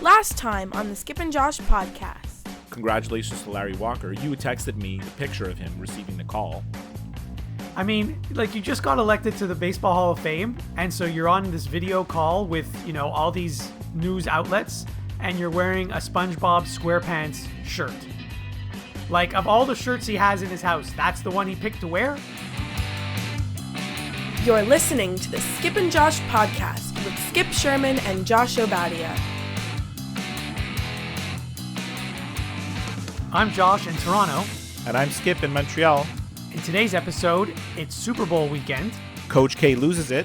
Last time on the Skip and Josh podcast. Congratulations to Larry Walker. You texted me the picture of him receiving the call. I mean, like, you just got elected to the Baseball Hall of Fame, and so you're on this video call with, all these news outlets, and you're wearing a SpongeBob SquarePants shirt. Like, of all the shirts he has in his house, that's the one he picked to wear? You're listening to the Skip and Josh podcast with Skip Sherman and Josh Obadia. I'm Josh in Toronto. And I'm Skip in Montreal. In today's episode, it's Super Bowl weekend. Coach K loses it.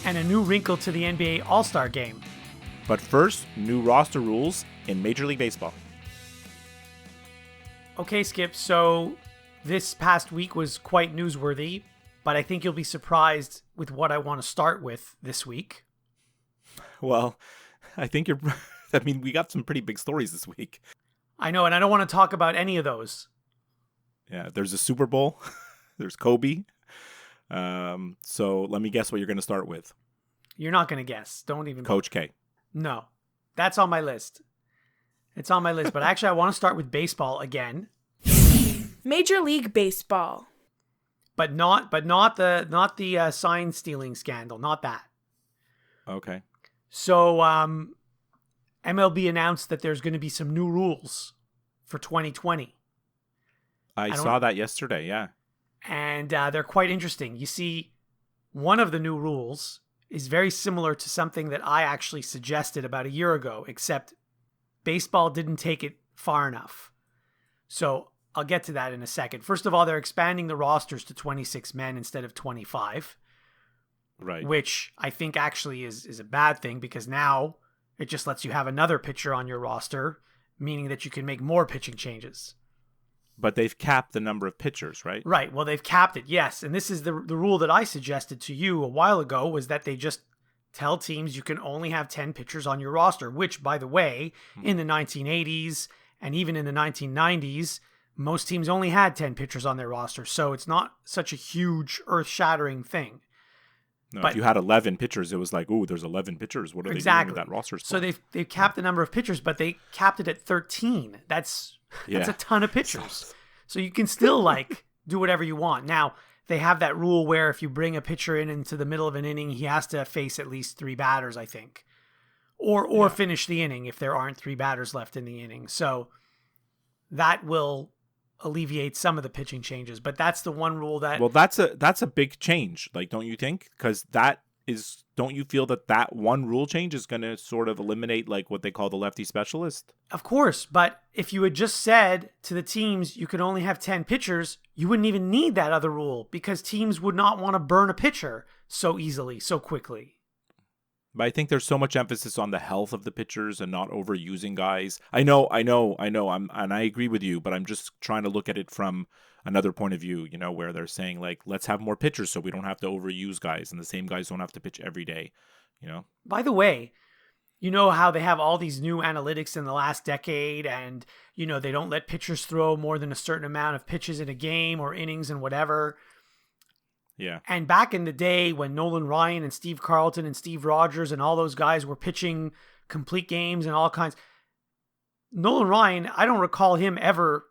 And a new wrinkle to the NBA All-Star Game. But first, new roster rules in Major League Baseball. Okay, Skip, so this past week was quite newsworthy, but I think you'll be surprised with what I want to start with this week. Well, I think we got some pretty big stories this week. I know, and I don't want to talk about any of those. Yeah, there's a Super Bowl. There's Kobe. So let me guess what you're going to start with. You're not going to guess. Don't even. Coach K. No, that's on my list. It's on my list, but actually I want to start with baseball again. Major League Baseball. But not the sign stealing scandal, not that. Okay. So MLB announced that there's going to be some new rules for 2020. I saw that yesterday, yeah. And they're quite interesting. You see, one of the new rules is very similar to something that I actually suggested about a year ago, except baseball didn't take it far enough. So I'll get to that in a second. First of all, they're expanding the rosters to 26 men instead of 25. Right. Which I think actually is a bad thing, because now it just lets you have another pitcher on your roster, meaning that you can make more pitching changes. But they've capped the number of pitchers, right? Right. Well, they've capped it, yes. And this is the rule that I suggested to you a while ago, was that they just tell teams you can only have 10 pitchers on your roster, which, by the way, in the 1980s and even in the 1990s, most teams only had 10 pitchers on their roster. So it's not such a huge, earth-shattering thing. No, but if you had 11 pitchers, it was like, ooh, there's 11 pitchers. What are they doing with that roster spot? So they've capped the number of pitchers, but they capped it at 13. That's a ton of pitchers. So you can still do whatever you want. Now, they have that rule where if you bring a pitcher into the middle of an inning, he has to face at least 3 batters, I think. Or finish the inning if there aren't 3 batters left in the inning. So that will alleviate some of the pitching changes, but that's the one rule that... Well, that's a big change, don't you think? Because don't you feel that one rule change is going to sort of eliminate what they call the lefty specialist? Of course, but if you had just said to the teams you could only have 10 pitchers, you wouldn't even need that other rule, because teams would not want to burn a pitcher so easily, so quickly. But I think there's so much emphasis on the health of the pitchers and not overusing guys. I know. And I agree with you, but I'm just trying to look at it from another point of view, where they're saying let's have more pitchers so we don't have to overuse guys and the same guys don't have to pitch every day, By the way, you know how they have all these new analytics in the last decade, and, they don't let pitchers throw more than a certain amount of pitches in a game or innings and whatever. Yeah. And back in the day when Nolan Ryan and Steve Carlton and Steve Rogers and all those guys were pitching complete games and all kinds, Nolan Ryan, I don't recall him ever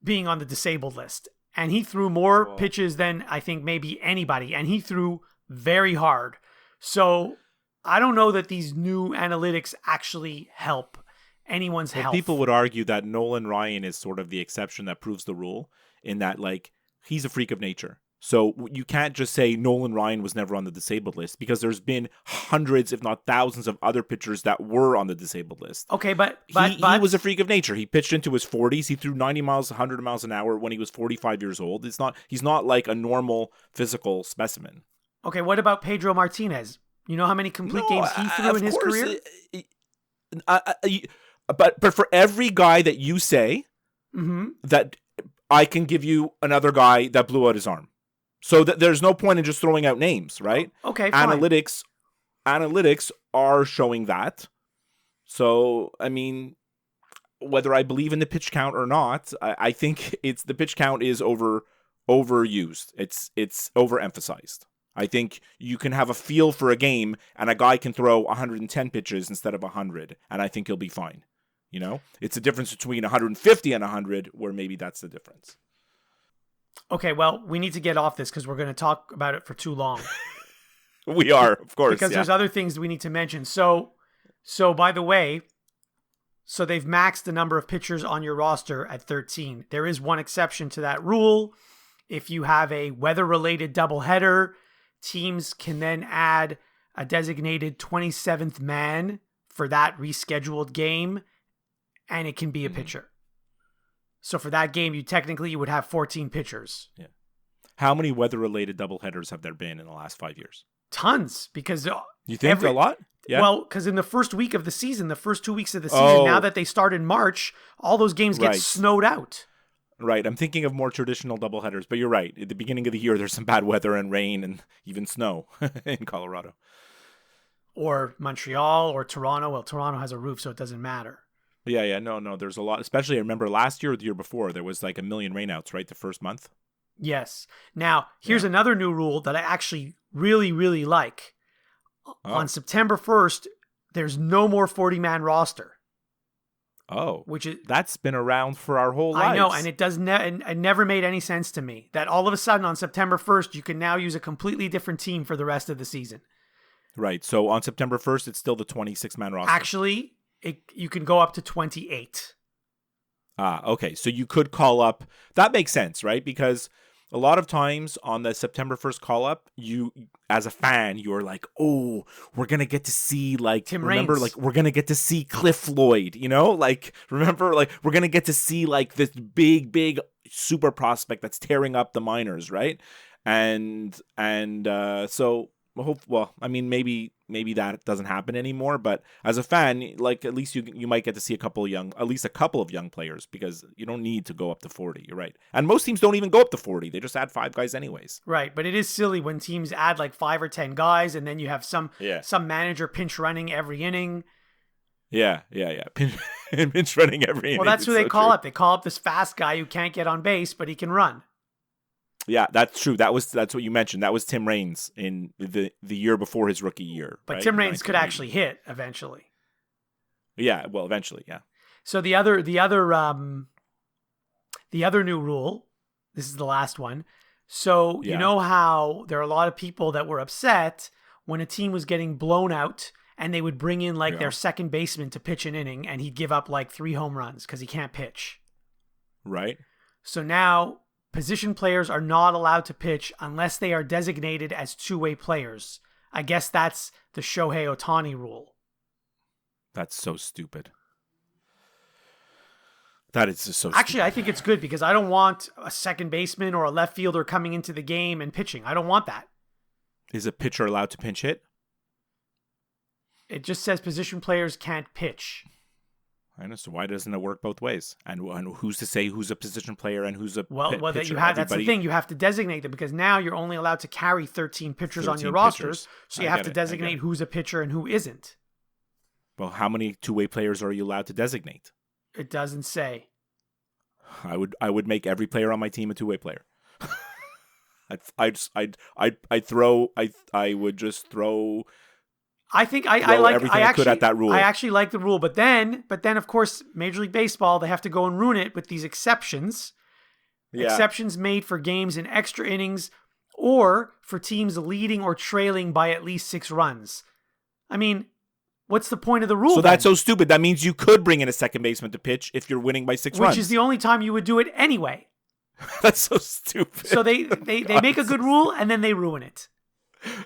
being on the disabled list. And he threw more pitches than I think maybe anybody. And he threw very hard. So I don't know that these new analytics actually help anyone's health. People would argue that Nolan Ryan is sort of the exception that proves the rule, in that he's a freak of nature. So you can't just say Nolan Ryan was never on the disabled list, because there's been hundreds, if not thousands, of other pitchers that were on the disabled list. Okay, but he was a freak of nature. He pitched into his 40s. He threw 90 miles, 100 miles an hour when he was 45 years old. He's not like a normal physical specimen. Okay, what about Pedro Martinez? You know how many complete games he threw in his career? But for every guy that you say, that I can give you another guy that blew out his arm. So there's no point in just throwing out names, right? Okay, fine. Analytics are showing that. So, I mean, whether I believe in the pitch count or not, I think the pitch count is overused. It's overemphasized. I think you can have a feel for a game, and a guy can throw 110 pitches instead of 100, and I think he'll be fine. You know, it's a difference between 150 and 100, where maybe that's the difference. Okay, well, we need to get off this because we're going to talk about it for too long. We are, of course, because there's other things we need to mention. So by the way, so they've maxed the number of pitchers on your roster at 13. There is one exception to that rule. If you have a weather-related doubleheader, teams can then add a designated 27th man for that rescheduled game, and it can be a pitcher. So for that game, you would have 14 pitchers. Yeah. How many weather-related doubleheaders have there been in the last 5 years? Tons, because you think a lot? Yeah. Well, because in the first week of the season, the first 2 weeks of the season, now that they start in March, all those games get snowed out. Right. I'm thinking of more traditional doubleheaders, but you're right. At the beginning of the year, there's some bad weather and rain and even snow in Colorado. Or Montreal or Toronto. Well, Toronto has a roof, so it doesn't matter. Yeah. No. There's a lot. Especially, I remember last year or the year before, there was like 1 million rainouts, right? The first month. Yes. Now, here's another new rule that I actually really, really like. On September 1st, there's no more 40-man roster. That's been around for our whole lives. I know, and it never made any sense to me that all of a sudden on September 1st, you can now use a completely different team for the rest of the season. Right. So on September 1st, it's still the 26-man roster. Actually, you can go up to 28. Okay. So you could call up. That makes sense, right? Because a lot of times on the September 1st call up, you, as a fan, you're like, oh, we're going to get to see like, Tim remember, Raines. like we're going to get to see Cliff Floyd, you know, like, remember, like we're going to get to see like this big super prospect that's tearing up the minors. Right. And so, well, I mean, maybe that doesn't happen anymore, but as a fan, like at least you might get to see at least a couple of young players, because you don't need to go up to 40. You're right. And most teams don't even go up to 40. They just add 5 guys anyways. Right. But it is silly when teams add like 5 or 10 guys and then you have some manager pinch running every inning. Yeah. Pinch running every inning. Well, that's who they call up. They call up this fast guy who can't get on base, but he can run. Yeah, that's true. That's what you mentioned. That was Tim Raines in the year before his rookie year. But right? Tim Raines could actually hit eventually. Yeah, well, eventually, yeah. So the other new rule, this is the last one. So you know how there are a lot of people that were upset when a team was getting blown out and they would bring in like their second baseman to pitch an inning and he'd give up like 3 home runs because he can't pitch. Right. So now position players are not allowed to pitch unless they are designated as two-way players. I guess that's the Shohei Ohtani rule. That's so stupid. That is just so Actually, stupid. I think it's good because I don't want a second baseman or a left fielder coming into the game and pitching. I don't want that. Is a pitcher allowed to pinch hit? It just says position players can't pitch. I know. So why doesn't it work both ways? And who's to say who's a position player and who's a pitcher? That you have. That's the thing. You have to designate them because now you're only allowed to carry 13 pitchers on your rosters. So you have to designate who's a pitcher and who isn't. Well, how many two-way players are you allowed to designate? It doesn't say. I would make every player on my team a two-way player. I would just throw. I think I could at that rule. I actually like the rule, but then of course Major League Baseball, they have to go and ruin it with these exceptions. Yeah. Exceptions made for games in extra innings or for teams leading or trailing by at least 6 runs. I mean, what's the point of the rule? So that's so stupid. That means you could bring in a second baseman to pitch if you're winning by 6 runs. Which is the only time you would do it anyway. That's so stupid. So they make a good rule and then they ruin it.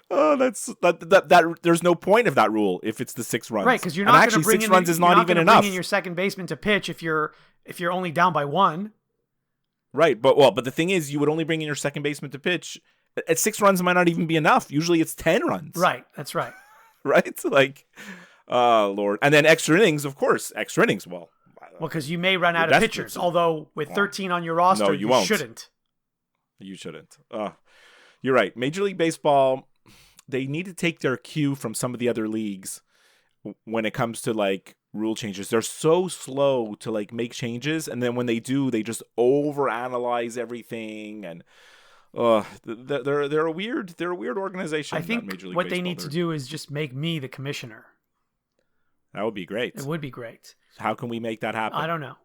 Oh, that. There's no point of that rule if it's the 6 runs, right? Because you're not going to bring 6 runs is not even enough. Bring in your second baseman to pitch if you're only down by 1. Right, but the thing is, you would only bring in your second baseman to pitch. At 6 runs might not even be enough. Usually, it's 10 runs. Right, that's right. Right, like, oh Lord, and then extra innings, of course, extra innings. Well, because you may run out of pitchers. Although with 13 on your roster, you shouldn't. You shouldn't. You're right. Major League Baseball, they need to take their cue from some of the other leagues when it comes to like rule changes. They're so slow to like make changes, and then when they do, they just overanalyze everything. And They're a weird organization. I think Major League what they Baseball. need to do is just make me the commissioner. That would be great. It would be great. How can we make that happen? I don't know.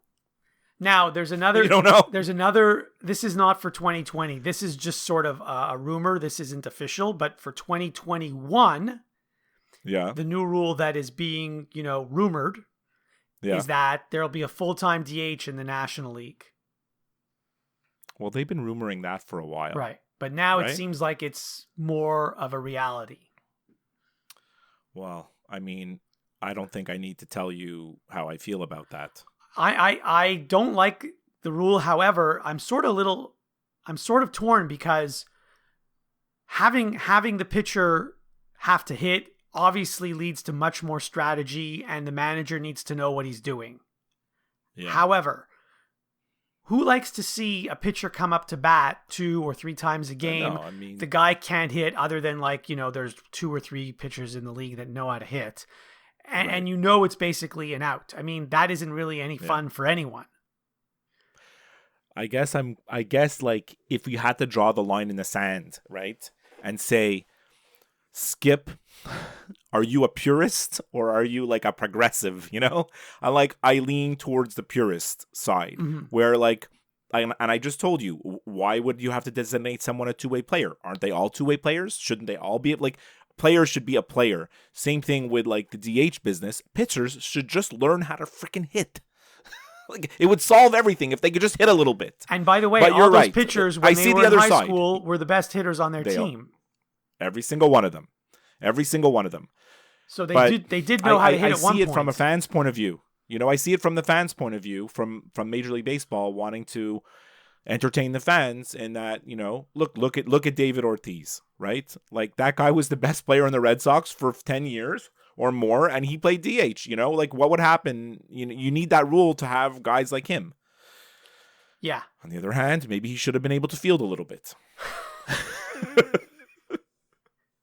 Now, there's another... You don't know? There's another... This is not for 2020. This is just sort of a rumor. This isn't official. But for 2021, the new rule that is being, rumored is that there'll be a full-time DH in the National League. Well, they've been rumoring that for a while. Right. But now it seems like it's more of a reality. Well, I mean, I don't think I need to tell you how I feel about that. I don't like the rule. However, I'm sort of torn because having the pitcher have to hit obviously leads to much more strategy, and the manager needs to know what he's doing. Yeah. However, who likes to see a pitcher come up to bat 2 or 3 times a game? No, I mean, the guy can't hit other than there's 2 or 3 pitchers in the league that know how to hit. And it's basically an out. I mean, that isn't really any fun for anyone. I guess if we had to draw the line in the sand, right? And say, Skip, are you a purist or are you like a progressive? I lean towards the purist side, where I just told you, why would you have to designate someone a two-way player? Aren't they all two-way players? Shouldn't they all be players should be a player. Same thing with the DH business. Pitchers should just learn how to freaking hit. It would solve everything if they could just hit a little bit. And by the way, all those pitchers when they were in high school were the best hitters on their team. Every single one of them. So they did know how to hit at one point. I see it from a fan's point of view. I see it from the fans' point of view, from Major League Baseball wanting to entertain the fans, and that look at David Ortiz, right? That guy was the best player in the Red Sox for 10 years or more, and he played DH. What would happen? You need that rule to have guys like him. Yeah. On the other hand, maybe he should have been able to field a little bit.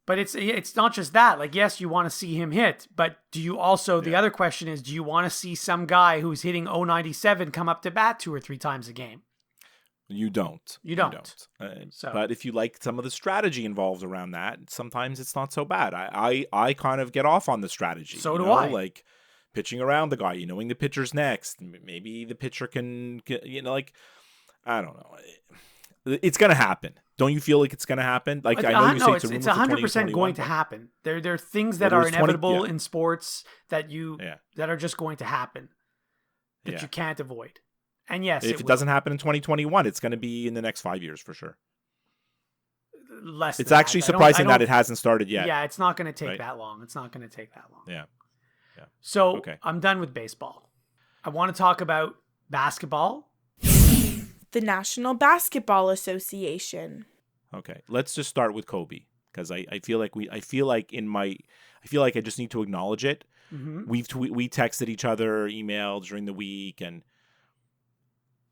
But it's not just that. Yes, you want to see him hit, but do you also, the other question is, do you want to see some guy who's hitting 097 come up to bat 2 or 3 times a game? You don't. So. But if you like some of the strategy involved around that, sometimes it's not so bad. I kind of get off on the strategy. So do I. Pitching around the guy, knowing the pitcher's next. Maybe the pitcher can I don't know. It's going to happen. Don't you feel like it's going to happen? I know you say it's 100% going to happen. There are things that are inevitable in sports that are just going to happen that you can't avoid. And yes, if it doesn't happen in 2021, it's going to be in the next 5 years for sure. It's actually surprising that it hasn't started yet. Yeah, it's not going to take that long. Yeah. So I'm done with baseball. I want to talk about basketball. The National Basketball Association. Okay, let's just start with Kobe, because I feel like I just need to acknowledge it. Mm-hmm. We texted each other, emailed during the week, and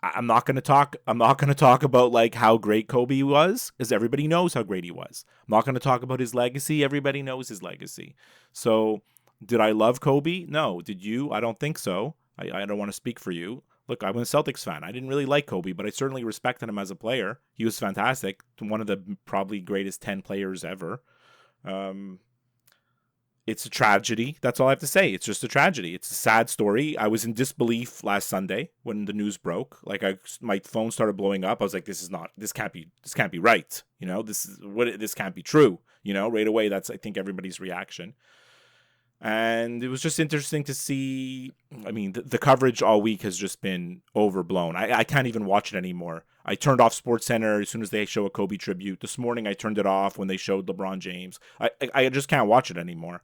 I'm not going to talk about how great Kobe was, because everybody knows how great he was. I'm not going to talk about his legacy. Everybody knows his legacy. So, did I love Kobe? No. Did you? I don't think so. I don't want to speak for you. Look, I'm a Celtics fan. I didn't really like Kobe, but I certainly respected him as a player. He was fantastic. One of the probably greatest 10 players ever. It's a tragedy. That's all I have to say. It's just a tragedy. It's a sad story. I was in disbelief last Sunday when the news broke. My phone started blowing up. I was like, this can't be right. This can't be true. Right away, that's, I think, everybody's reaction. And it was just interesting to see. I mean, the coverage all week has just been overblown. I can't even watch it anymore. I turned off SportsCenter as soon as they show a Kobe tribute. This morning I turned it off when they showed LeBron James. I just can't watch it anymore.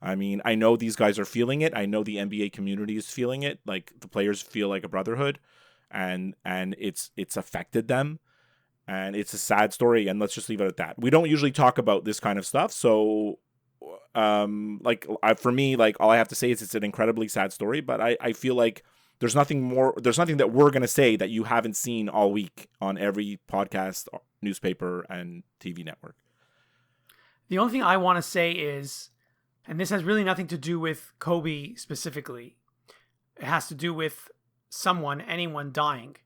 I mean, I know these guys are feeling it. I know the NBA community is feeling it. The players feel like a brotherhood, and it's affected them. And it's a sad story, and let's just leave it at that. We don't usually talk about this kind of stuff, so for me, all I have to say is it's an incredibly sad story, but I feel like there's nothing that we're going to say that you haven't seen all week on every podcast, newspaper, and TV network. The only thing I want to say is, and this has really nothing to do with Kobe specifically, it has to do with anyone dying.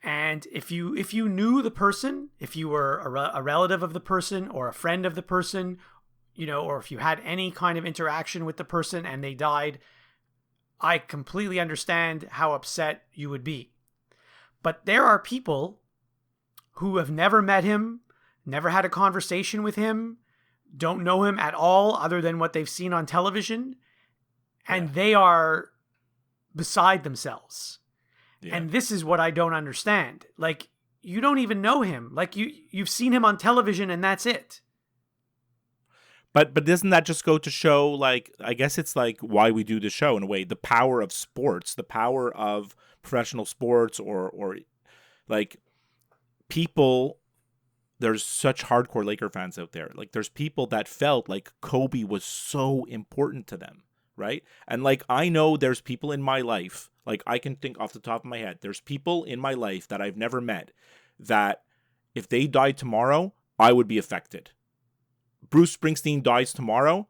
And if you knew the person, if you were a relative of the person or a friend of the person, or if you had any kind of interaction with the person and they died, I completely understand how upset you would be. But there are people who have never met him, never had a conversation with him, don't know him at all other than what they've seen on television, and they are beside themselves. Yeah. And this is what I don't understand. Like, you don't even know him. Like, you've seen him on television and that's it. But doesn't that just go to show, like, I guess it's like why we do the show in a way, the power of sports, the power of professional sports or like people, there's such hardcore Laker fans out there. Like, there's people that felt like Kobe was so important to them, right? And like, I know there's people in my life, like I can think off the top of my head, there's people in my life that I've never met that if they died tomorrow, I would be affected. Bruce Springsteen dies tomorrow,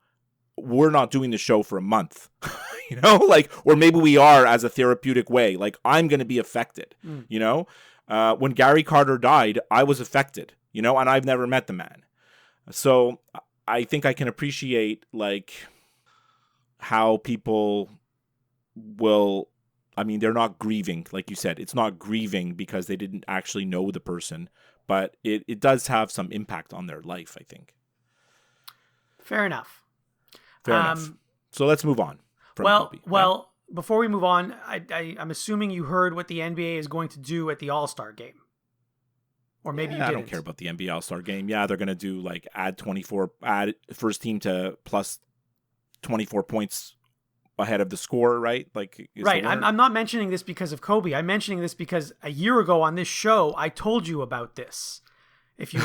we're not doing the show for a month, like, or maybe we are as a therapeutic way. Like, I'm going to be affected, when Gary Carter died, I was affected, and I've never met the man. So I think I can appreciate like how people will, they're not grieving. Like you said, it's not grieving because they didn't actually know the person, but it does have some impact on their life, I think. Fair enough. So let's move on. Well, before we move on, I'm assuming you heard what the NBA is going to do at the All-Star game. Or maybe you didn't. I don't care about the NBA All-Star game. Yeah, they're going to do like add first team to plus 24 points ahead of the score, right? Like, right. I'm not mentioning this because of Kobe. I'm mentioning this because a year ago on this show, I told you about this. If you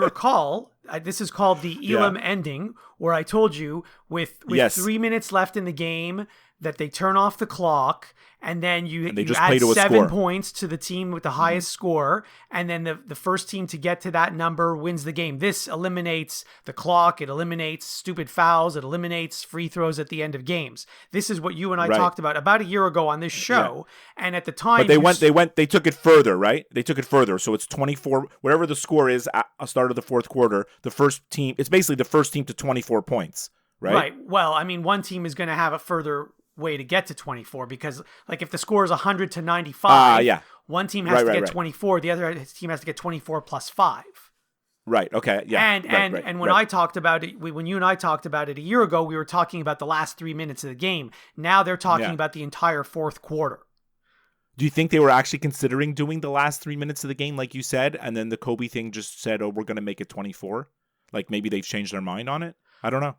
recall, this is called the Elam ending, where I told you with 3 minutes left in the game that they turn off the clock, and then you add 7 points to the team with the highest score, and then the first team to get to that number wins the game. This eliminates the clock, it eliminates stupid fouls, it eliminates free throws at the end of games. This is what you and I talked about a year ago on this show, and at the time, but they took it further, right? They took it further, so it's 24, whatever the score is at the start of the fourth quarter. The first team, it's basically the first team to 24 points, right? Right. Well, one team is going to have a further way to get to 24 because, like, if the score is 100 to 95, one team has to get 24, the other team has to get 24 plus 5. Right. Okay. Yeah. And when I talked about it, when you and I talked about it a year ago, we were talking about the last 3 minutes of the game. Now they're talking about the entire fourth quarter. Do you think they were actually considering doing the last 3 minutes of the game, like you said, and then the Kobe thing just said, "Oh, we're going to make it 24"? Like, maybe they've changed their mind on it. I don't know.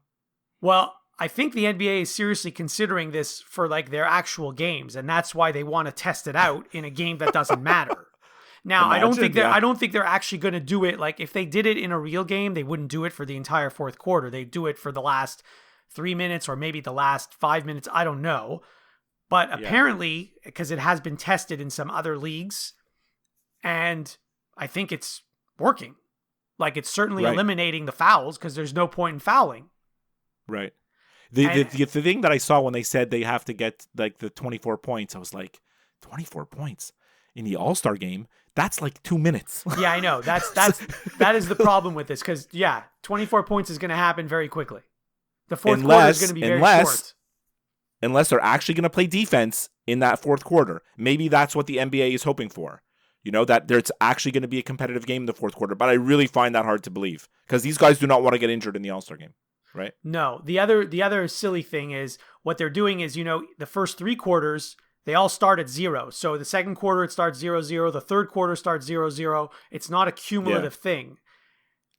Well, I think the NBA is seriously considering this for like their actual games, and that's why they want to test it out in a game that doesn't matter. Now, I don't think they're actually going to do it. Like, if they did it in a real game, they wouldn't do it for the entire fourth quarter. They'd do it for the last 3 minutes or maybe the last 5 minutes. I don't know. But apparently, because it has been tested in some other leagues, and I think it's working. Like, it's certainly eliminating the fouls because there's no point in fouling. Right. The thing that I saw when they said they have to get like the 24 points, I was like, 24 points in the All-Star game? That's like 2 minutes. Yeah, I know. That is the problem with this because 24 points is going to happen very quickly. The fourth quarter is going to be very short. Unless they're actually going to play defense in that fourth quarter. Maybe that's what the NBA is hoping for. That there's actually going to be a competitive game in the fourth quarter. But I really find that hard to believe because these guys do not want to get injured in the All-Star game. Right? No. The other silly thing is what they're doing is, the first 3 quarters, they all start at 0. So the second quarter, it starts 0-0. The third quarter starts 0-0. It's not a cumulative thing.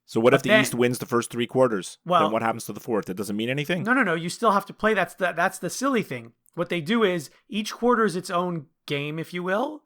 So what if the East wins the first 3 quarters? Well, then what happens to the fourth? It doesn't mean anything? No. You still have to play. That's the silly thing. What they do is each quarter is its own game, if you will.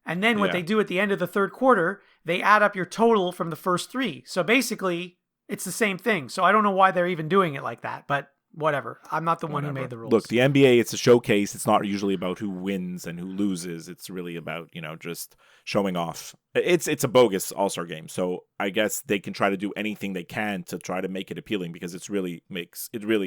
And then what they do at the end of the third quarter, they add up your total from the first 3. So basically, it's the same thing. So I don't know why they're even doing it like that, but whatever. I'm not the one who made the rules. Look, the NBA, it's a showcase. It's not usually about who wins and who loses. It's really about, just showing off. It's a bogus All-Star game. So I guess they can try to do anything they can to try to make it appealing because it really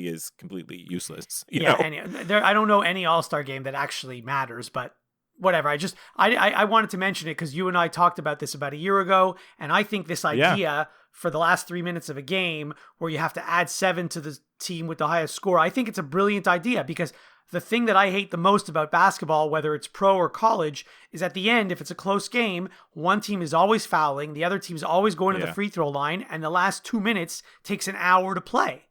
is completely useless. You know? I don't know any All-Star game that actually matters, but whatever. I wanted to mention it because you and I talked about this about a year ago, and I think this idea for the last 3 minutes of a game where you have to add 7 to the team with the highest score, I think it's a brilliant idea, because the thing that I hate the most about basketball, whether it's pro or college, is at the end, if it's a close game, one team is always fouling, the other team is always going to the free throw line, and the last 2 minutes takes an hour to play.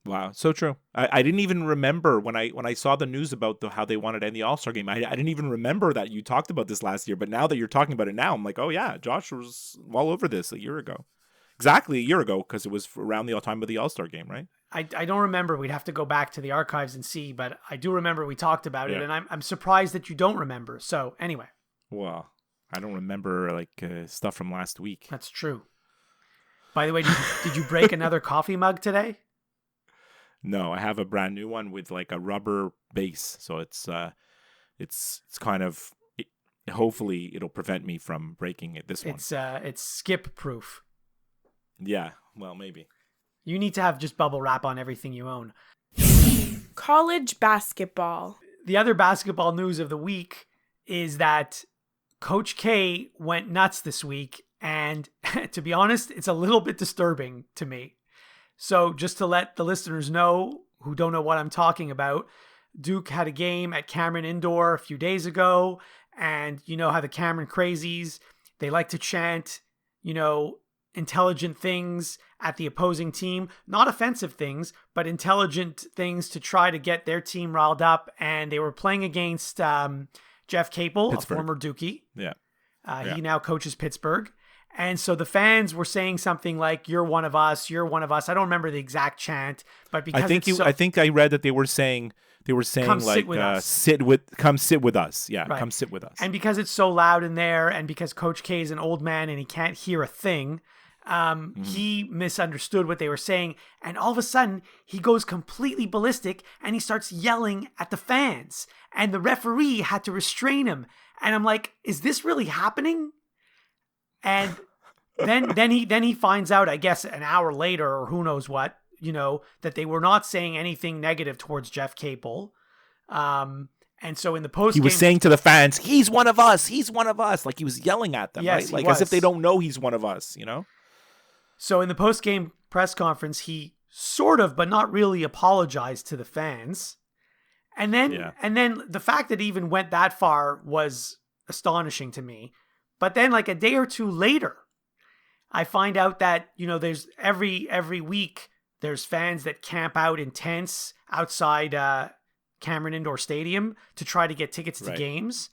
Wow, so true. I didn't even remember when I saw the news about how they wanted to end the All-Star game. I didn't even remember that you talked about this last year, but now that you're talking about it now, I'm like, oh yeah, Josh was all over this a year ago. Exactly a year ago, because it was around the time of the All-Star game, right? I don't remember. We'd have to go back to the archives and see, but I do remember we talked about it, and I'm surprised that you don't remember. So anyway. Well, I don't remember stuff from last week. That's true. By the way, did you break another coffee mug today? No, I have a brand new one with like a rubber base, so it's kind of hopefully it'll prevent me from breaking it. This one. It's skip proof. Yeah, well, maybe. You need to have just bubble wrap on everything you own. College basketball. The other basketball news of the week is that Coach K went nuts this week, and to be honest, it's a little bit disturbing to me. So just to let the listeners know who don't know what I'm talking about, Duke had a game at Cameron Indoor a few days ago, and you know how the Cameron crazies, they like to chant, intelligent things at the opposing team, not offensive things, but intelligent things to try to get their team riled up. And they were playing against Jeff Capel, Pittsburgh. A former Dookie. Yeah. He now coaches Pittsburgh. And so the fans were saying something like, "You're one of us. You're one of us." I don't remember the exact chant, but because I think I read that they were saying come like come sit with us. Yeah, right. Come sit with us. And because it's so loud in there, and because Coach K is an old man and he can't hear a thing, he misunderstood what they were saying, and all of a sudden he goes completely ballistic and he starts yelling at the fans, and the referee had to restrain him. And I'm like, is this really happening? And then he finds out, I guess an hour later or who knows what, that they were not saying anything negative towards Jeff Capel. And so in the post, he was saying to the fans, "He's one of us. He's one of us." Like he was yelling at them, yes, right? Like as if they don't know he's one of us, So in the post-game press conference, he sort of, but not really, apologized to the fans. And then the fact that it even went that far was astonishing to me. But then like a day or two later, I find out that, there's every week there's fans that camp out in tents outside Cameron Indoor Stadium to try to get tickets to games.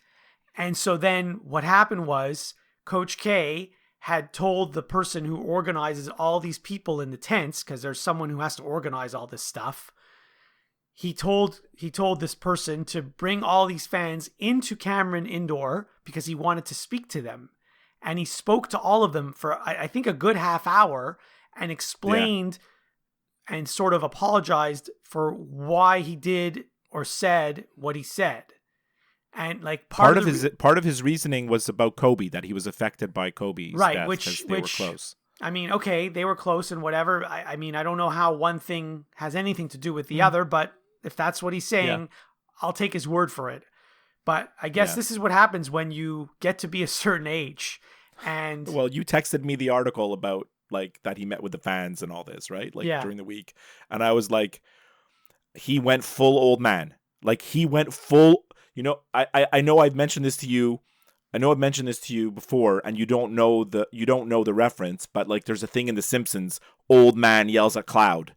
And so then what happened was Coach K had told the person who organizes all these people in the tents, because there's someone who has to organize all this stuff. He told this person to bring all these fans into Cameron Indoor because he wanted to speak to them. And he spoke to all of them for, I think, a good half hour and explained and sort of apologized for why he did or said what he said. And like part of his reasoning was about Kobe, that he was affected by Kobe's death because they were close. I mean, okay, they were close and whatever. I mean, I don't know how one thing has anything to do with the other, but if that's what he's saying, I'll take his word for it. But I guess this is what happens when you get to be a certain age. And well, you texted me the article about like that he met with the fans and all this, right? Like during the week. And I was like, he went full old man. Like he went full, I know I've mentioned this to you. I know I've mentioned this to you before, and you don't know the reference, but like there's a thing in The Simpsons, old man yells at cloud.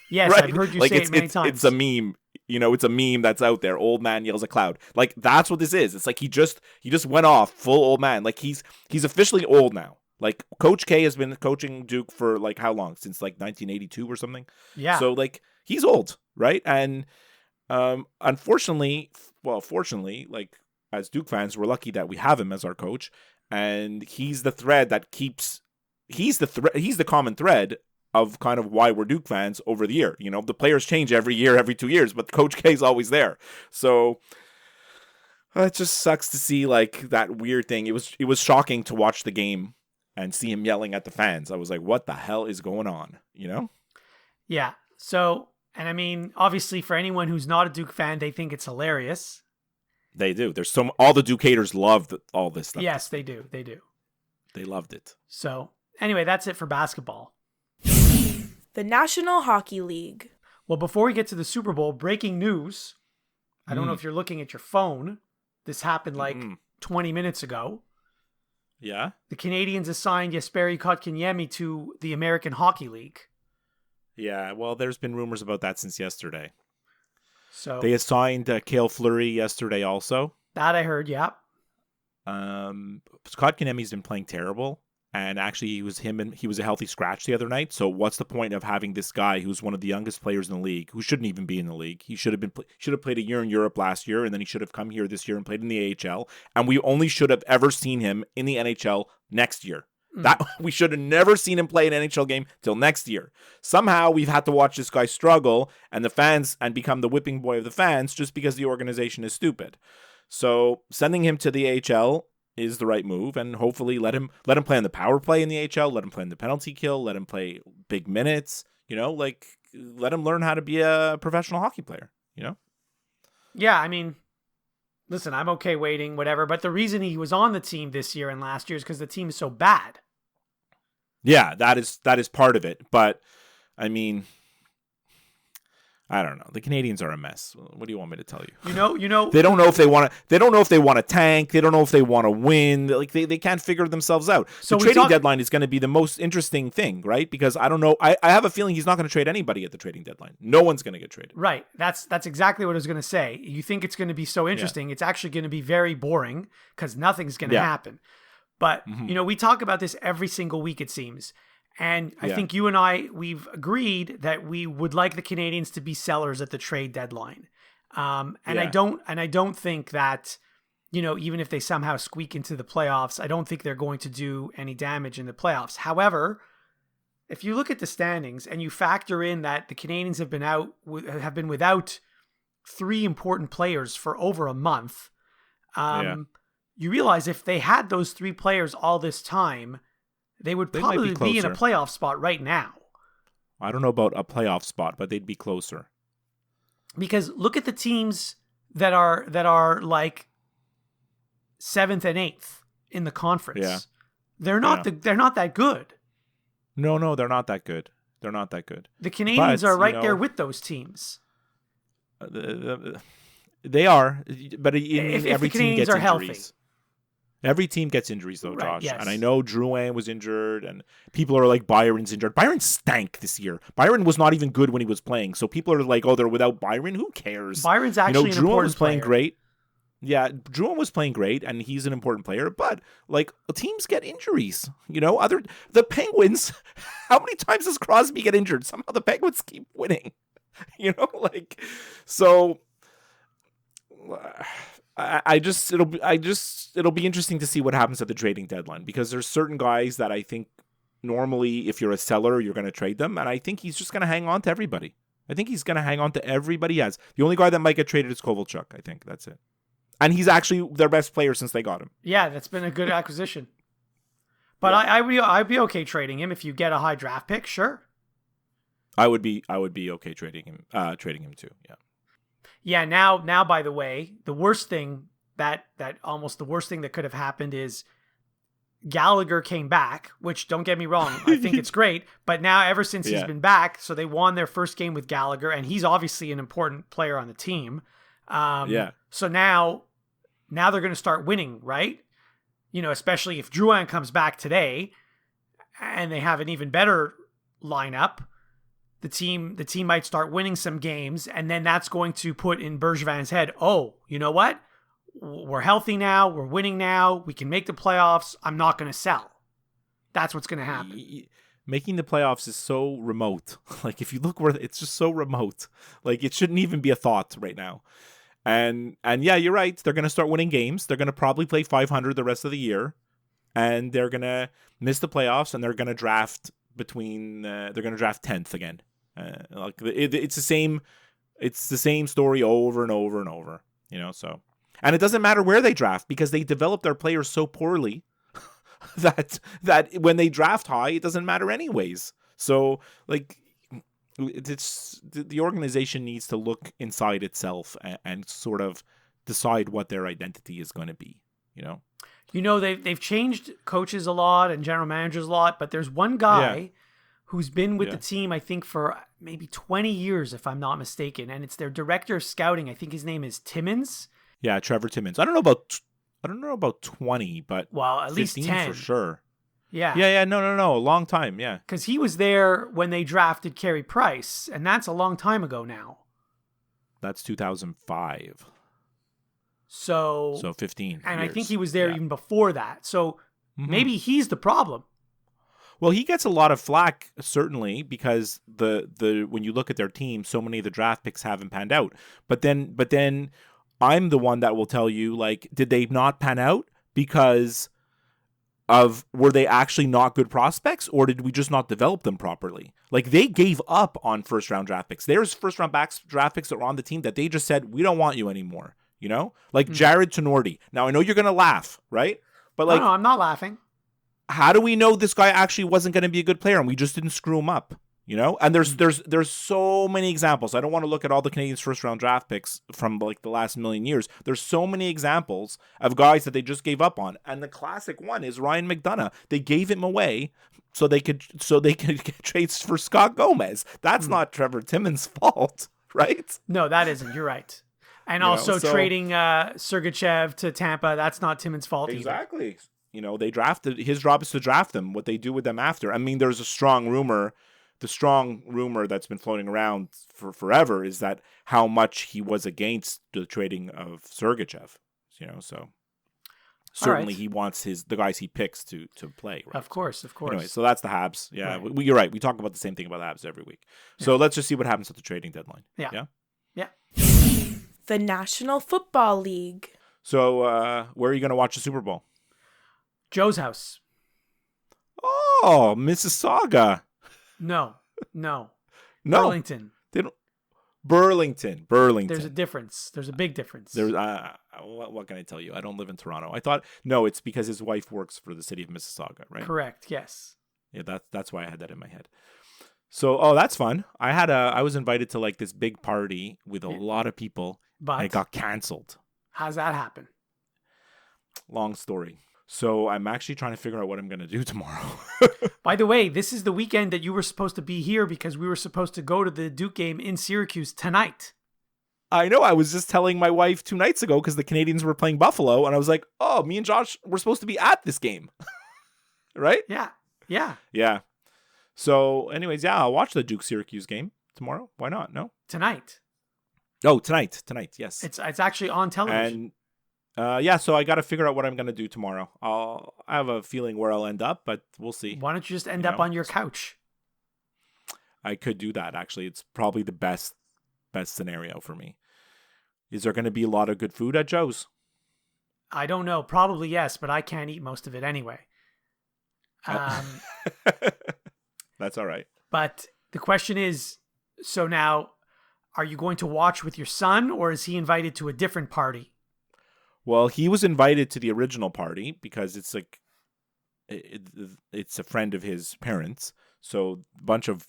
Yes, right? I've heard you like say it many times. It's a meme. It's a meme that's out there. Old man yells at cloud. Like that's what this is. It's like he just went off full old man. Like he's officially old now. Like Coach K has been coaching Duke for like how long? Since like 1982 or something. Yeah. So like he's old, right? And fortunately, like as Duke fans, we're lucky that we have him as our coach, and he's the thread that keeps. He's the common thread of kind of why we're Duke fans over the year. The players change every year, every 2 years, but Coach K is always there. So it just sucks to see like that weird thing. It was shocking to watch the game and see him yelling at the fans. I was like, what the hell is going on? Yeah. So, and I mean, obviously for anyone who's not a Duke fan, they think it's hilarious. They do. There's all the Ducators love all this stuff. Yes, they do. They do. They loved it. So anyway, that's it for basketball. The National Hockey League. Well, before we get to the Super Bowl, breaking news. I don't know if you're looking at your phone. This happened like 20 minutes ago. Yeah? The Canadiens assigned Jesperi Kotkaniemi to the American Hockey League. Yeah, well, there's been rumors about that since yesterday. So they assigned Cale Fleury yesterday also. That I heard, yeah. Kotkaniemi's been playing terrible, and actually he was a healthy scratch the other night. So what's the point of having this guy who's one of the youngest players in the league, who shouldn't even be in the league? He should have played a year in Europe last year, and then he should have come here this year and played in the AHL. And we only should have ever seen him in the NHL next year. That we should have never seen him play an NHL game till next year. Somehow we've had to watch this guy struggle and become the whipping boy of the fans just because the organization is stupid. So sending him to the AHL is the right move, and hopefully let him play on the power play in the AHL, let him play in the penalty kill, let him play big minutes, let him learn how to be a professional hockey player, Yeah, I mean, listen, I'm okay waiting, whatever, but the reason he was on the team this year and last year is because the team is so bad. Yeah, that is part of it, but I mean, I don't know. The Canadiens are a mess. What do you want me to tell you? You know. They don't know if they want to. They don't know if they want to tank. They don't know if they want to win. They can't figure themselves out. So the trading deadline is going to be the most interesting thing, right? Because I don't know. I have a feeling he's not going to trade anybody at the trading deadline. No one's going to get traded. Right. That's exactly what I was going to say. You think it's going to be so interesting. Yeah. It's actually going to be very boring because nothing's going to happen. But we talk about this every single week, it seems. And I think you and we've agreed that we would like the Canadiens to be sellers at the trade deadline. I don't think that, even if they somehow squeak into the playoffs, I don't think they're going to do any damage in the playoffs. However, if you look at the standings and you factor in that the Canadiens have been without 3 important players for over a month, you realize if they had those 3 players all this time, they would probably be in a playoff spot right now. I don't know about a playoff spot, but they'd be closer. Because look at the teams that are like 7th and 8th in the conference. Yeah. They're not that good. No, they're not that good. They're not that good. The Canadiens are right there with those teams. They are, but if every the team Canadiens gets are injuries. healthy. Every team gets injuries, though, Right, Josh. yes. And I know Drouin was injured, and people are like, Byron's injured. Byron stank this year. Byron was not even good when he was playing. So people are like, oh, they're without Byron? Who cares? Byron's actually an Drouin important was playing player. great. Yeah, Drouin was playing great, and he's an important player. But, teams get injuries. The Penguins, how many times does Crosby get injured? Somehow the Penguins keep winning. So... it'll be interesting to see what happens at the trading deadline, because there's certain guys that I think normally if you're a seller, you're going to trade them. And I think he's just going to hang on to everybody. I think he's going to hang on to everybody he has. The only guy that might get traded is Kovalchuk. I think that's it. And he's actually their best player since they got him. Yeah, that's been a good acquisition. But yeah. I'd be okay trading him if you get a high draft pick. Sure. I would be okay trading him too. Yeah. Yeah, now by the way, the worst thing that could have happened is Gallagher came back, which, don't get me wrong, I think it's great, but now ever since he's been back, so they won their first game with Gallagher, and he's obviously an important player on the team. So now they're going to start winning, right? Especially if Drouin comes back today and they have an even better lineup. The team might start winning some games, and then that's going to put in Bergevin's head, oh, you know what? We're healthy now. We're winning now. We can make the playoffs. I'm not going to sell. That's what's going to happen. Making the playoffs is so remote. If you look where it's just so remote. It shouldn't even be a thought right now. And yeah, you're right. They're going to start winning games. They're going to probably play 500 the rest of the year, and they're going to miss the playoffs, and they're going to draft they're going to draft 10th again. It's the same story over and over and over, so, and it doesn't matter where they draft, because they develop their players so poorly that when they draft high, it doesn't matter anyways. So it's the organization needs to look inside itself and sort of decide what their identity is going to be, you know? They've changed coaches a lot and general managers a lot, but there's one guy who's been with the team, I think, for maybe 20 years, if I'm not mistaken, and it's their director of scouting. I think his name is Timmins. Yeah, Trevor Timmins. I don't know about 20, but at least 10 for sure. Yeah. Yeah. No. A long time. Yeah. Because he was there when they drafted Carey Price, and that's a long time ago now. That's 2005. So 15 and years. I think he was there even before that. So maybe he's the problem. Well, he gets a lot of flack, certainly, because the when you look at their team, so many of the draft picks haven't panned out. But then I'm the one that will tell you, like, did they not pan out because were they actually not good prospects, or did we just not develop them properly? Like, they gave up on first round draft picks. There's first round draft picks that were on the team that they just said, we don't want you anymore. You know, like Jared Tenorti. Now, I know you're going to laugh, right? But like, no, I'm not laughing. How do we know this guy actually wasn't going to be a good player and we just didn't screw him up? You know, and there's so many examples. I don't want to look at all the Canadiens first round draft picks from like the last million years. There's so many examples of guys that they just gave up on, and the classic one is Ryan McDonough. They gave him away so they could get trades for Scott Gomez. That's not Trevor Timmins' fault, right? No, that isn't. You're right. And trading Sergachev to Tampa, that's not Timmins' fault either. Exactly. You know, his job is to draft them. What they do with them after. I mean, there's a strong rumor. The strong rumor that's been floating around for forever is that how much he was against the trading of Sergachev. You know, so certainly he wants the guys he picks to play. Right? Of course. Anyway, so that's the Habs. Yeah, right. You're right. We talk about the same thing about the Habs every week. So let's just see what happens at the trading deadline. Yeah. The National Football League. So where are you going to watch the Super Bowl? Joe's house. Oh, Mississauga. No. Burlington. Burlington. There's a difference. There's a big difference. What can I tell you? I don't live in Toronto. I thought, no, it's because his wife works for the city of Mississauga, right? Correct, yes. Yeah, that's why I had that in my head. So, that's fun. I was invited to like this big party with a lot of people, but and it got canceled. How's that happen? Long story. So I'm actually trying to figure out what I'm going to do tomorrow. By the way, this is the weekend that you were supposed to be here because we were supposed to go to the Duke game in Syracuse tonight. I know. I was just telling my wife 2 nights ago because the Canadiens were playing Buffalo, and I was like, oh, me and Josh were supposed to be at this game. Right? Yeah. So anyways, I'll watch the Duke-Syracuse game tomorrow. Why not? No? Tonight. Oh, tonight, yes. It's actually on television. And so I got to figure out what I'm going to do tomorrow. I have a feeling where I'll end up, but we'll see. Why don't you just end up on your couch? I could do that, actually. It's probably the best scenario for me. Is there going to be a lot of good food at Joe's? I don't know. Probably yes, but I can't eat most of it anyway. That's all right. But the question is, so now, are you going to watch with your son, or is he invited to a different party? Well, he was invited to the original party because it's like it's a friend of his parents, so a bunch of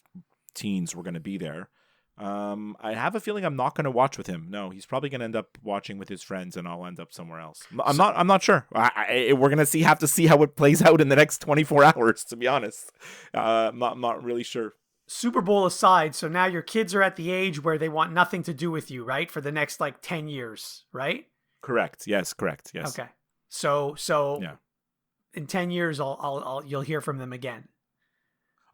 teens were going to be there. I have a feeling I'm not going to watch with him. No, he's probably going to end up watching with his friends, and I'll end up somewhere else. I'm not sure. We're going to have to see how it plays out in the next 24 hours. To be honest, I'm not really sure. Super Bowl aside, so now your kids are at the age where they want nothing to do with you, right? For the next 10 years, right? Correct. Yes. Okay. So in 10 years, you'll hear from them again.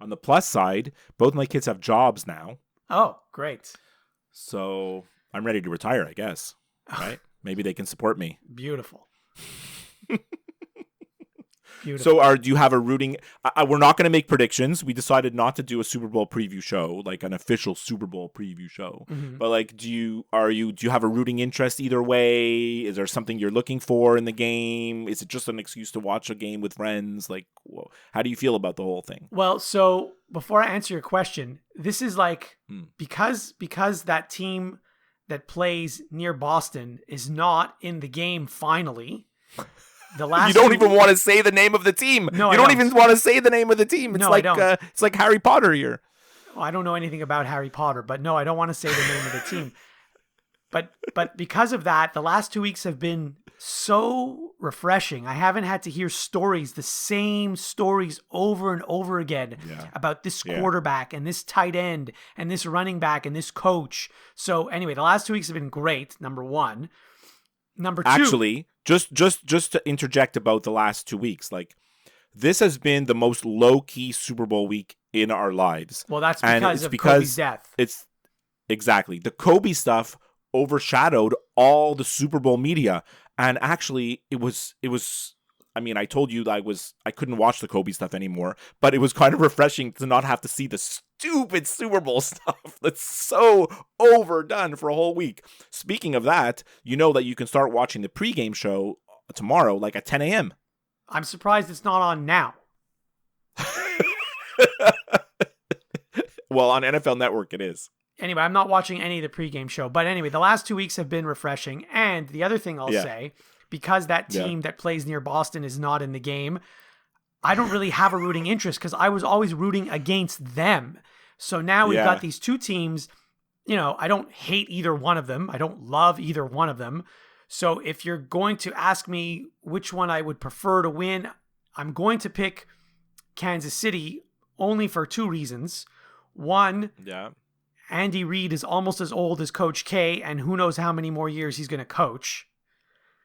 On the plus side, both my kids have jobs now. Oh, great. So I'm ready to retire, I guess. Right? Maybe they can support me. Beautiful. So do you have a rooting? We're not going to make predictions. We decided not to do a Super Bowl preview show, like an official Super Bowl preview show. Mm-hmm. But do you have a rooting interest either way? Is there something you're looking for in the game? Is it just an excuse to watch a game with friends? How do you feel about the whole thing? Well, so before I answer your question, this is because that team that plays near Boston is not in the game finally. You don't even want to say the name of the team. No, you don't even want to say the name of the team. It's it's like Harry Potter here. Well, I don't know anything about Harry Potter, but no, I don't want to say the name of the team. But because of that, the last 2 weeks have been so refreshing. I haven't had to hear the same stories over and over again about this quarterback and this tight end and this running back and this coach. So anyway, the last 2 weeks have been great. Number one. Number two. Actually, just to interject about the last 2 weeks, like this has been the most low-key Super Bowl week in our lives. Well, that's because of Kobe's death. It's exactly the Kobe stuff overshadowed all the Super Bowl media. And actually it was I mean, I told you that I couldn't watch the Kobe stuff anymore, but it was kind of refreshing to not have to see the stupid Super Bowl stuff that's so overdone for a whole week. Speaking of that, you know that you can start watching the pregame show tomorrow, like at 10 a.m. I'm surprised it's not on now. Well, on NFL Network it is. Anyway, I'm not watching any of the pregame show. But anyway, the last 2 weeks have been refreshing. And the other thing I'll say, because that team that plays near Boston is not in the game, I don't really have a rooting interest because I was always rooting against them. So now we've got these two teams. You know, I don't hate either one of them. I don't love either one of them. So if you're going to ask me which one I would prefer to win, I'm going to pick Kansas City only for two reasons. One, Andy Reid is almost as old as Coach K, and who knows how many more years he's going to coach.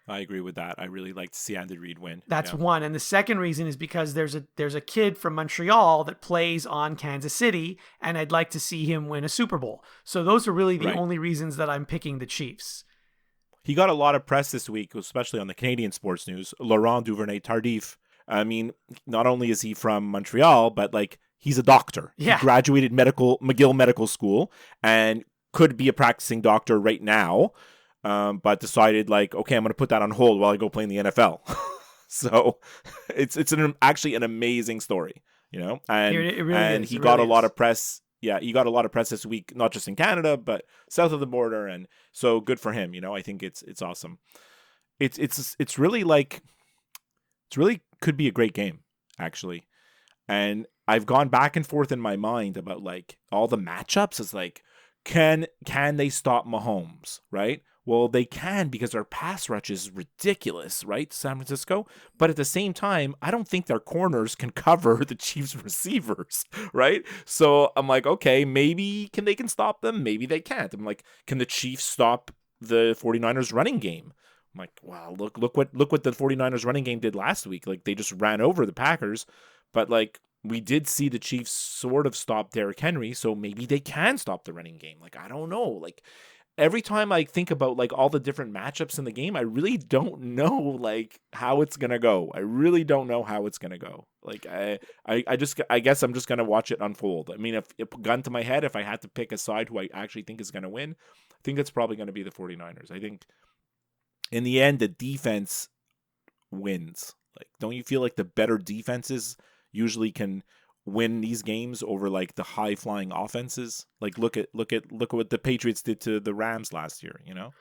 I agree with that. I really like to see Andy Reid win. That's one. And the second reason is because there's a kid from Montreal that plays on Kansas City, and I'd like to see him win a Super Bowl. So those are really the only reasons that I'm picking the Chiefs. He got a lot of press this week, especially on the Canadian sports news. Laurent Duvernay-Tardif. I mean, not only is he from Montreal, but like he's a doctor. Yeah. He graduated McGill Medical School and could be a practicing doctor right now, but decided like, okay, I'm going to put that on hold while I go play in the NFL. So it's actually an amazing story, you know, and he got a lot of press. Yeah, he got a lot of press this week, not just in Canada, but south of the border, and so good for him. You know, I think it's awesome. It's really like could be a great game actually, and I've gone back and forth in my mind about like all the matchups. It's like, can they stop Mahomes, right? Well, they can because their pass rush is ridiculous, right? San Francisco. But at the same time, I don't think their corners can cover the Chiefs receivers, right? So I'm like, okay, maybe they can stop them. Maybe they can't. I'm like, can the Chiefs stop the 49ers running game? I'm like, wow, look what the 49ers running game did last week. Like they just ran over the Packers, but like we did see the Chiefs sort of stop Derrick Henry, so maybe they can stop the running game. Like I don't know. Like every time I think about like all the different matchups in the game, I really don't know like how it's gonna go. I really don't know how it's gonna go. Like I guess I'm just gonna watch it unfold. I mean, if gun to my head, if I had to pick a side who I actually think is gonna win, I think it's probably gonna be the 49ers. I think in the end, the defense wins. Like, don't you feel like the better defenses usually can win these games over like the high flying offenses? Like, look at what the Patriots did to the Rams last year. You know?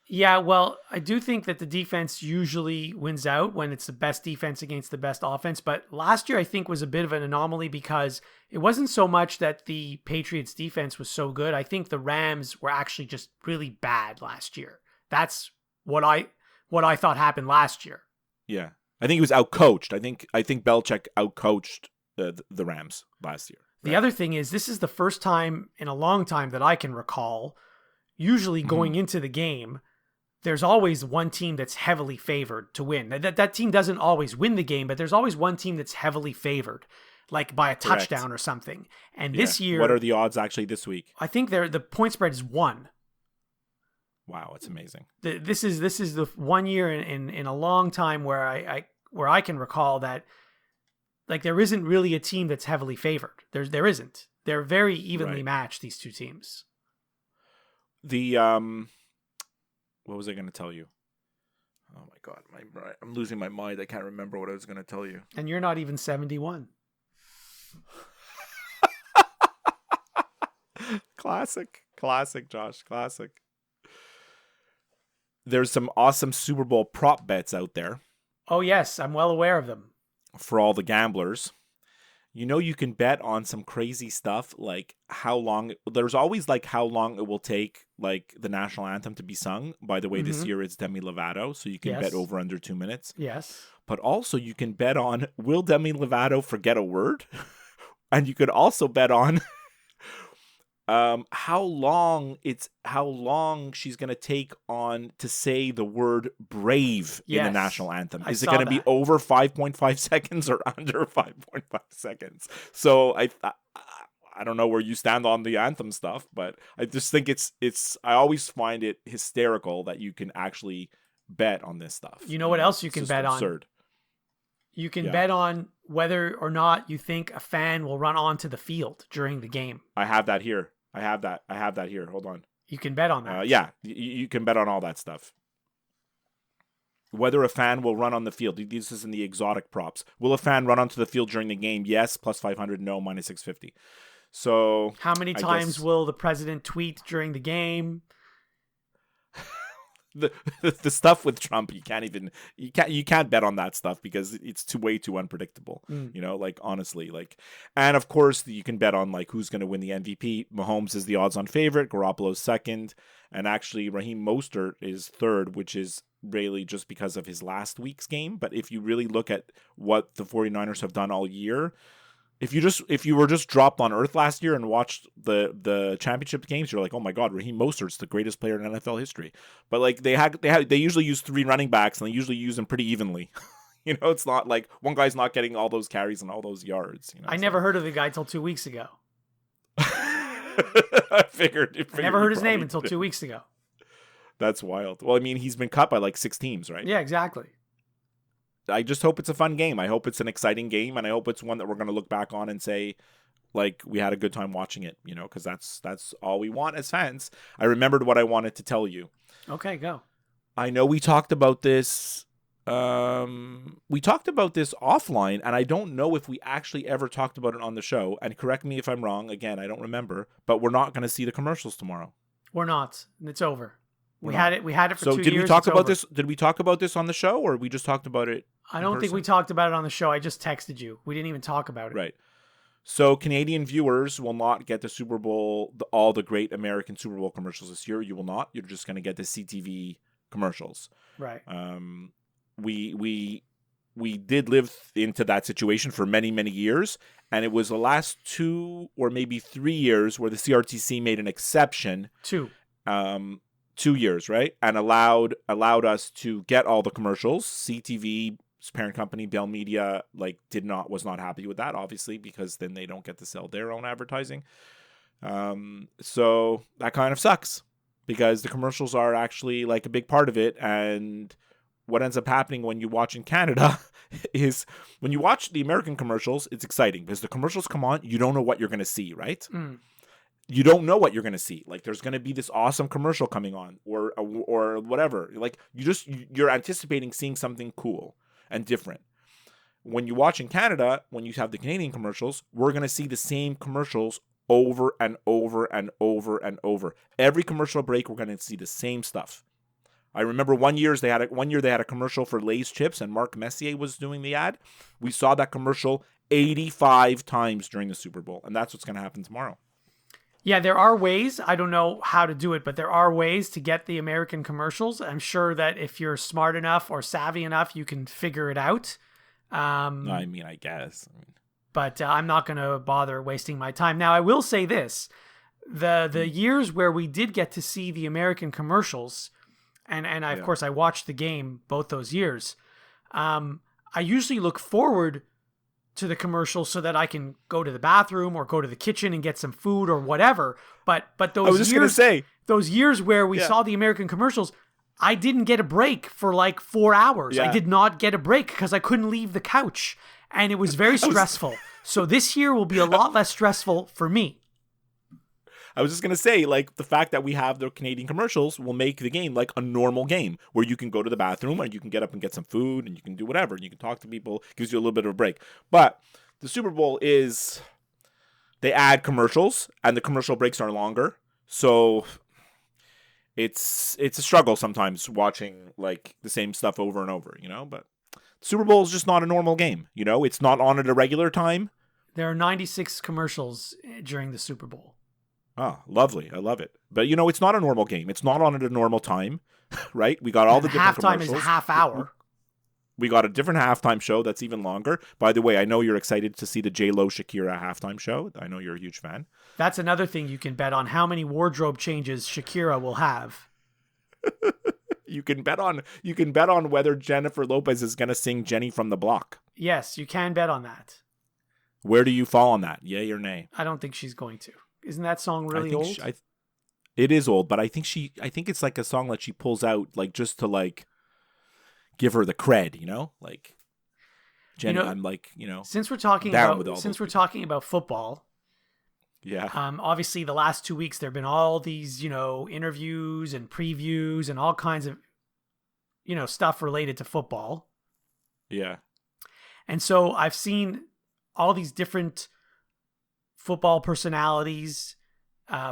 Yeah, well, I do think that the defense usually wins out when it's the best defense against the best offense. But last year, I think, was a bit of an anomaly because it wasn't so much that the Patriots defense was so good. I think the Rams were actually just really bad last year. That's what I thought happened last year. Yeah. I think he was outcoached. I think Belichick outcoached the Rams last year. The other thing is, this is the first time in a long time that I can recall, usually going into the game, there's always one team that's heavily favored to win. That team doesn't always win the game, but there's always one team that's heavily favored, like by a touchdown or something. And this year... What are the odds actually this week? I think the point spread is 1. Wow, it's amazing. This is the 1 year in a long time where I can recall that like there isn't really a team that's heavily favored. There isn't. They're very evenly matched, these two teams. The what was I going to tell you? Oh my god, I'm losing my mind. I can't remember what I was going to tell you. And you're not even 71. Classic, Josh. Classic. There's some awesome Super Bowl prop bets out there. Oh, yes. I'm well aware of them. For all the gamblers. You can bet on some crazy stuff, like there's always like how long it will take like the national anthem to be sung. By the way, this year it's Demi Lovato, so you can bet over under 2 minutes. Yes. But also you can bet on, will Demi Lovato forget a word? And you could also bet on how long she's going to take on to say the word brave in the national anthem. Is it going to be over 5.5 seconds or under 5.5 seconds? So I don't know where you stand on the anthem stuff, but I just think I always find it hysterical that you can actually bet on this stuff. You know what else you can bet absurd. on? You can bet on whether or not you think a fan will run onto the field during the game. I have that here. I have that here. Hold on. You can bet on that. Yeah, you can bet on all that stuff. Whether a fan will run on the field. This is in the exotic props. Will a fan run onto the field during the game? Yes, plus 500. No, minus 650. So how many times will the president tweet during the game? The stuff with Trump, you can't bet on that stuff because it's way too unpredictable. Like honestly, and of course you can bet on like who's going to win the MVP. Mahomes is the odds-on favorite, Garoppolo's second, and actually Raheem Mostert is third, which is really just because of his last week's game. But if you really look at what the 49ers have done all year, if you were just dropped on earth last year and watched the championship games, you're like, oh my God, Raheem Mostert's the greatest player in NFL history. But like they usually use 3 running backs and they usually use them pretty evenly. It's not like one guy's not getting all those carries and all those yards. I never heard of the guy till 2 weeks ago. I never heard his name until 2 weeks ago. That's wild. Well, I mean, he's been cut by like 6 teams, right? Yeah, exactly. I just hope it's a fun game. I hope it's an exciting game, and I hope it's one that we're going to look back on and say, like, we had a good time watching it, because that's all we want as fans. I remembered what I wanted to tell you. Okay, go. I know we talked about this. We talked about this offline, and I don't know if we actually ever talked about it on the show. And correct me if I'm wrong. Again, I don't remember. But we're not going to see the commercials tomorrow. We're not. It's over. We had it for 2 years. So did we talk about this? Did we talk about this on the show, or we just talked about it? I don't think we talked about it on the show. I just texted you. We didn't even talk about it. Right. So Canadian viewers will not get the Super Bowl, all the great American Super Bowl commercials this year. You will not. You're just going to get the CTV commercials. Right. We did live into that situation for many, many years, and it was the last 2 or maybe 3 years where the CRTC made an exception. 2 years, right? And allowed us to get all the commercials. CTV's parent company, Bell Media, was not happy with that, obviously, because then they don't get to sell their own advertising. So that kind of sucks because the commercials are actually like a big part of it. And what ends up happening when you watch in Canada is when you watch the American commercials, it's exciting because the commercials come on, you don't know what you're going to see, right? You don't know what you're going to see. Like there's going to be this awesome commercial coming on or whatever. Like you're anticipating seeing something cool and different. When you watch in Canada, when you have the Canadian commercials, we're going to see the same commercials over and over and over and over. Every commercial break, we're going to see the same stuff. I remember one year they had a commercial for Lay's chips and Mark Messier was doing the ad. We saw that commercial 85 times during the Super Bowl, and that's what's going to happen tomorrow. Yeah, there are ways. I don't know how to do it, but there are ways to get the American commercials. I'm sure that if you're smart enough or savvy enough, you can figure it out. I guess. But I'm not going to bother wasting my time. Now, I will say this. The years where we did get to see the American commercials, and of course, I watched the game both those years, I usually look forward to the commercial so that I can go to the bathroom or go to the kitchen and get some food or whatever. But those years where we saw the American commercials, I didn't get a break for like 4 hours. I did not get a break because I couldn't leave the couch, and it was very stressful. So this year will be a lot less stressful for me. I was just going to say, like, the fact that we have the Canadian commercials will make the game like a normal game where you can go to the bathroom or you can get up and get some food and you can do whatever. And you can talk to people. Gives you a little bit of a break. But the Super Bowl they add commercials and the commercial breaks are longer. So it's a struggle sometimes watching like the same stuff over and over, but Super Bowl is just not a normal game. It's not on at a regular time. There are 96 commercials during the Super Bowl. Oh, lovely. I love it. But, it's not a normal game. It's not on at a normal time, right? We got all the different commercials. Halftime is a half hour. We got a different halftime show that's even longer. By the way, I know you're excited to see the J-Lo Shakira halftime show. I know you're a huge fan. That's another thing you can bet on, how many wardrobe changes Shakira will have. You can bet on whether Jennifer Lopez is going to sing Jenny from the Block. Yes, you can bet on that. Where do you fall on that? Yay or nay? I don't think she's going to. Isn't that song really old? It is old, but I think it's like a song that she pulls out like just to like give her the cred, like Jenny. I'm like, since we're talking about football. Yeah. Obviously the last 2 weeks there've been all these, interviews and previews and all kinds of, stuff related to football. Yeah. And so I've seen all these different football personalities,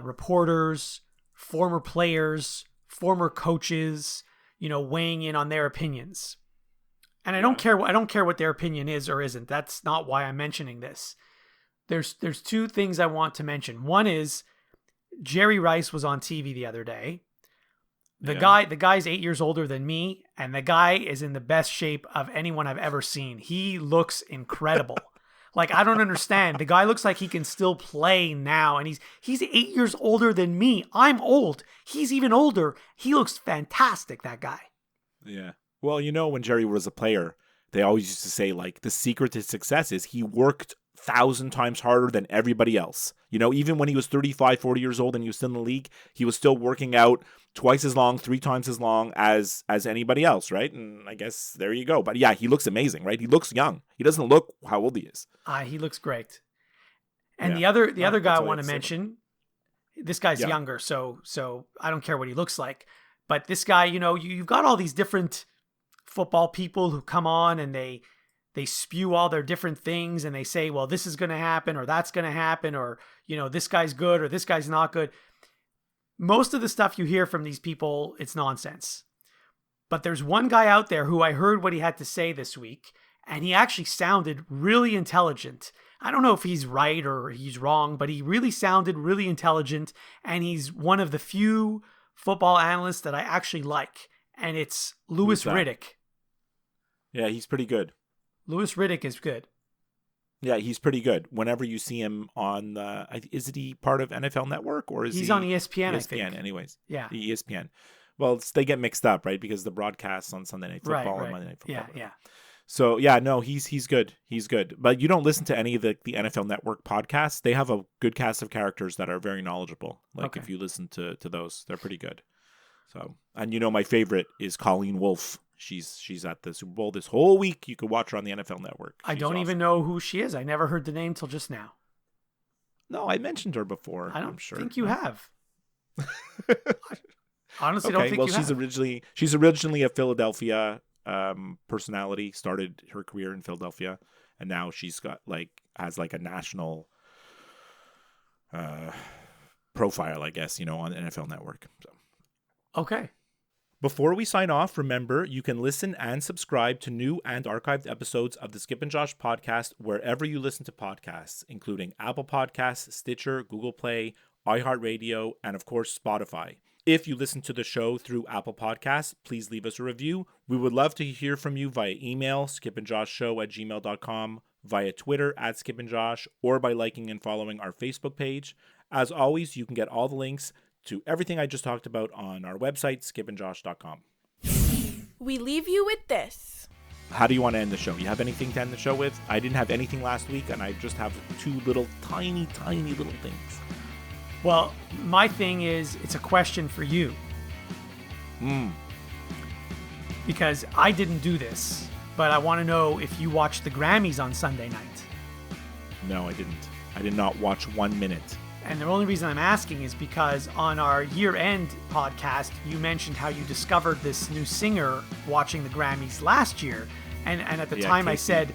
reporters, former players, former coaches, weighing in on their opinions. And I don't care what their opinion is or isn't. That's not why I'm mentioning this. There's two things I want to mention. One is Jerry Rice was on TV the other day. The guy's 8 years older than me, and the guy is in the best shape of anyone I've ever seen. He looks incredible. Like, I don't understand. The guy looks like he can still play now, and he's 8 years older than me. I'm old. He's even older. He looks fantastic, that guy. Yeah. Well, when Jerry was a player, they always used to say, like, the secret to success is he worked 1,000 times harder than everybody else. Even when he was 35, 40 years old and he was still in the league, he was still working out twice as long, 3 times as long as anybody else, right? And I guess there you go. But yeah, he looks amazing, right? He looks young. He doesn't look how old he is. He looks great. And the other guy I want to mention, this guy's younger, so I don't care what he looks like. But this guy, you've got all these different football people who come on and they spew all their different things and they say, well, this is going to happen or that's going to happen or, this guy's good or this guy's not good. Most of the stuff you hear from these people, it's nonsense. But there's one guy out there who I heard what he had to say this week, and he actually sounded really intelligent. I don't know if he's right or he's wrong, but he really sounded really intelligent, and he's one of the few football analysts that I actually like, and it's Louis Riddick. Yeah, he's pretty good. Louis Riddick is good. Yeah, he's pretty good. Whenever you see him on, is he part of NFL Network or is he's on ESPN? I think. Anyways. Yeah, ESPN. Well, they get mixed up, right? Because the broadcasts on Sunday Night Football and Monday Night Football. Yeah. So yeah, no, he's good. He's good. But you don't listen to any of the NFL Network podcasts. They have a good cast of characters that are very knowledgeable. Like if you listen to those, they're pretty good. So, and my favorite is Colleen Wolfe. She's at the Super Bowl this whole week. You could watch her on the NFL Network. I don't even know who she is. I never heard the name till just now. No, I mentioned her before. I don't I'm sure. think you have. I honestly don't think you have. She's originally a Philadelphia personality. Started her career in Philadelphia, and now she's got has a national profile, I guess. On the NFL Network. So. Okay. Before we sign off, remember, you can listen and subscribe to new and archived episodes of the Skip and Josh podcast wherever you listen to podcasts, including Apple Podcasts, Stitcher, Google Play, iHeartRadio, and of course, Spotify. If you listen to the show through Apple Podcasts, please leave us a review. We would love to hear from you via email, skipandjoshshow@gmail.com, via Twitter @skipandjosh, or by liking and following our Facebook page. As always, you can get all the links to everything I just talked about on our website, skipandjosh.com. We leave you with this. How do you want to end the show? You have anything to end the show with? I didn't have anything last week, and I just have 2 little tiny little things. Well, my thing is, it's a question for you. Because I didn't do this, but I want to know if you watched the Grammys on Sunday night. No, I didn't. I did not watch 1 minute. And the only reason I'm asking is because on our year-end podcast, you mentioned how you discovered this new singer watching the Grammys last year. And at the time Casey. I said,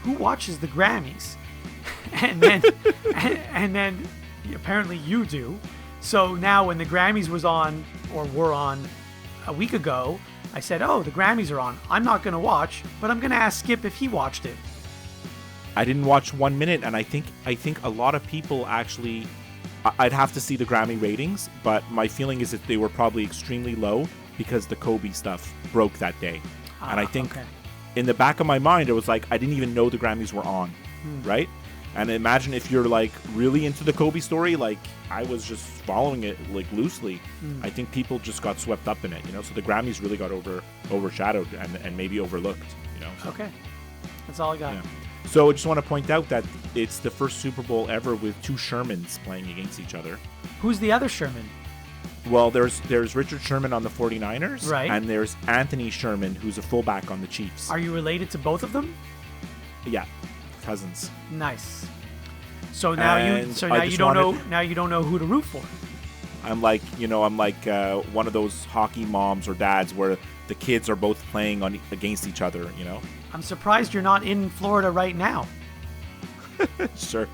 who watches the Grammys? and then apparently you do. So now when the Grammys were on a week ago, I said, oh, the Grammys are on. I'm not going to watch, but I'm going to ask Skip if he watched it. I didn't watch 1 minute, and I think a lot of people actually. I'd have to see the Grammy ratings, but my feeling is that they were probably extremely low because the Kobe stuff broke that day. And I think in the back of my mind, it was like I didn't even know the Grammys were on, right? And imagine if you're like really into the Kobe story, like I was just following it like loosely. I think people just got swept up in it, you know. So the Grammys really got overshadowed and maybe overlooked, you know. So. Okay, that's all I got. Yeah. So I just want to point out that it's the first Super Bowl ever with two Shermans playing against each other. Who's the other Sherman? Well, there's Richard Sherman on the 49ers. Right. And there's Anthony Sherman, who's a fullback on the Chiefs. Are you related to both of them? Yeah, cousins. Nice. So now you don't know who to root for. I'm like one of those hockey moms or dads where the kids are both playing against each other, you know. I'm surprised you're not in Florida right now. Sure.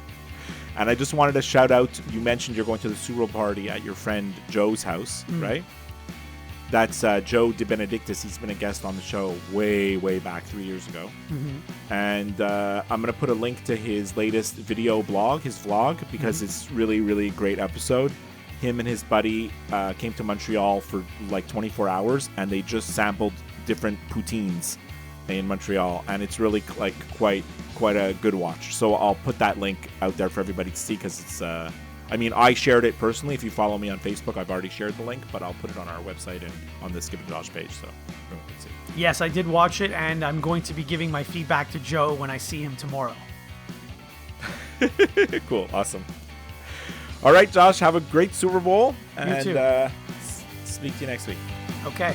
And I just wanted to shout out, you mentioned you're going to the Super Bowl party at your friend Joe's house, right? That's Joe DeBenedictis. He's been a guest on the show way, way back 3 years ago. And I'm going to put a link to his latest video blog, his vlog, because it's really, really great episode. Him and his buddy came to Montreal for like 24 hours, and they just sampled different poutines in Montreal, and it's really like quite a good watch. So I'll put that link out there for everybody to see, because it's I shared it personally. If you follow me on Facebook, I've already shared the link, but I'll put it on our website and on the Skip and Josh page, so everyone can see. Yes, I did watch it, and I'm going to be giving my feedback to Joe when I see him tomorrow. Cool, awesome. All right, Josh, have a great Super Bowl, and you too. Speak to you next week. Okay.